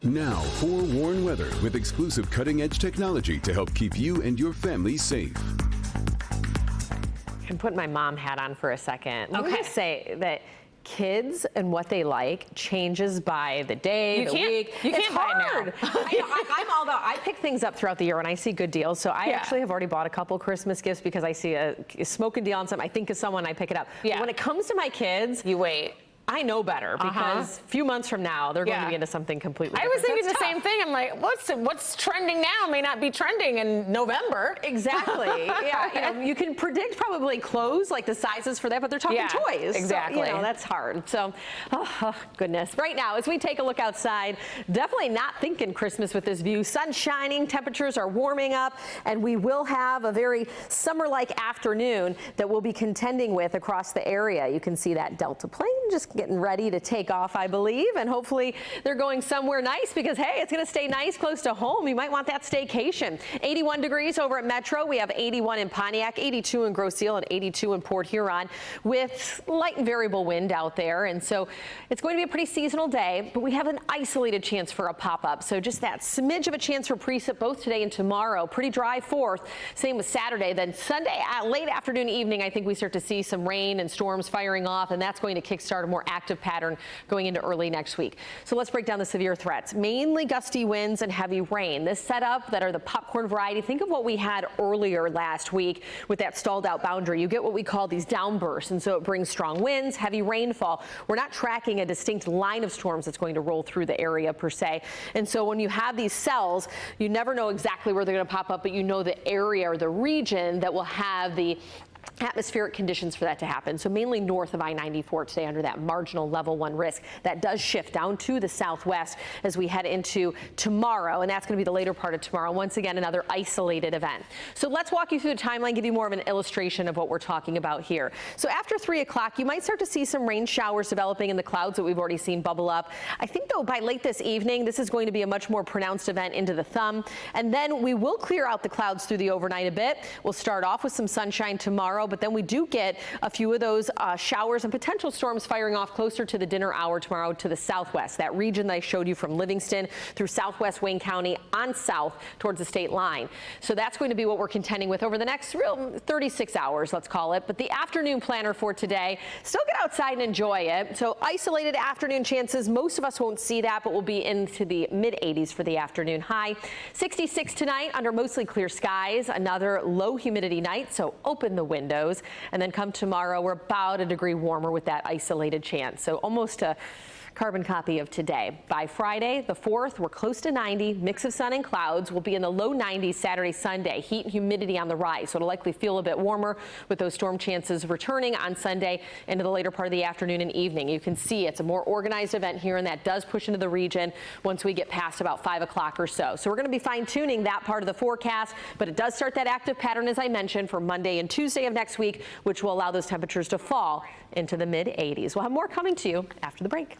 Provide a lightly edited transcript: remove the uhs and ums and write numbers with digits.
Now, forewarn weather with exclusive cutting-edge technology to help keep you and your family safe. I'm putting my mom hat on for a second. Let me Okay. just say that kids and what they like changes by the day, the week. You It's can't buy it hard. I'm all about, I pick things up throughout the year when I see good deals. So I actually have already bought a couple Christmas gifts because I see a smoking deal on something. I think of someone, I pick it up. Yeah. But when it comes to my kids, You wait. I know better because a few months from now, they're going to be into something completely I different. was thinking So the it's same tough. thing. I'm like, what's trending now may not be trending in November. Exactly. Yeah. You know, you can predict probably clothes, like the sizes for that, but they're talking Yeah, toys. exactly. So, you know, that's hard. So, goodness. Right now, as we take a look outside, definitely not thinking Christmas with this view. Sun shining, temperatures are warming up, and we will have a very summer-like afternoon that we'll be contending with across the area. You can see that Delta plane just getting ready to take off, I believe, and hopefully they're going somewhere nice because, hey, it's going to stay nice close to home. You might want that staycation. 81 degrees over at Metro. We have 81 in Pontiac, 82 in Grosse Ile, and 82 in Port Huron with light and variable wind out there. And so it's going to be a pretty seasonal day, but we have an isolated chance for a pop-up. So just that smidge of a chance for precip both today and tomorrow. Pretty dry 4th. Same with Saturday. Then Sunday, late afternoon, evening, I think we start to see some rain and storms firing off, and that's going to kickstart a more active pattern going into early next week. So let's break down the severe threats. Mainly gusty winds and heavy rain. This setup that are the popcorn variety. Think of what we had earlier last week with that stalled out boundary. You get what we call these downbursts, and so it brings strong winds, heavy rainfall. We're not tracking a distinct line of storms that's going to roll through the area per se. And so when you have these cells, you never know exactly where they're going to pop up, but you know the area or the region that will have the atmospheric conditions for that to happen. So mainly north of I-94 today under that marginal level 1 risk. That does shift down to the southwest as we head into tomorrow, and that's going to be the later part of tomorrow. Once again, another isolated event. So let's walk you through the timeline, give you more of an illustration of what we're talking about here. So after 3 o'clock, you might start to see some rain showers developing in the clouds that we've already seen bubble up. I think, though, by late this evening, this is going to be a much more pronounced event into the thumb, and then we will clear out the clouds through the overnight a bit. We'll start off with some sunshine tomorrow, but then we do get a few of those showers and potential storms firing off closer to the dinner hour tomorrow to the southwest, that region that I showed you from Livingston through southwest Wayne County on south towards the state line. So that's going to be what we're contending with over the next real 36 hours, let's call it. But the afternoon planner for today, still get outside and enjoy it. So isolated afternoon chances, most of us won't see that, but we'll be into the mid-80s for the afternoon high. 66 tonight under mostly clear skies, another low humidity night, so open the windows. And then come tomorrow, we're about a degree warmer with that isolated chance. So almost a carbon copy of today. By Friday, the 4th, we're close to 90, mix of sun and clouds. We'll be in the low 90s Saturday, Sunday. Heat and humidity on the rise, so it'll likely feel a bit warmer with those storm chances returning on Sunday into the later part of the afternoon and evening. You can see it's a more organized event here, and that does push into the region once we get past about 5 o'clock or so. So we're going to be fine-tuning that part of the forecast, but it does start that active pattern, as I mentioned, for Monday and Tuesday of next week, which will allow those temperatures to fall into the mid-80s. We'll have more coming to you after the break.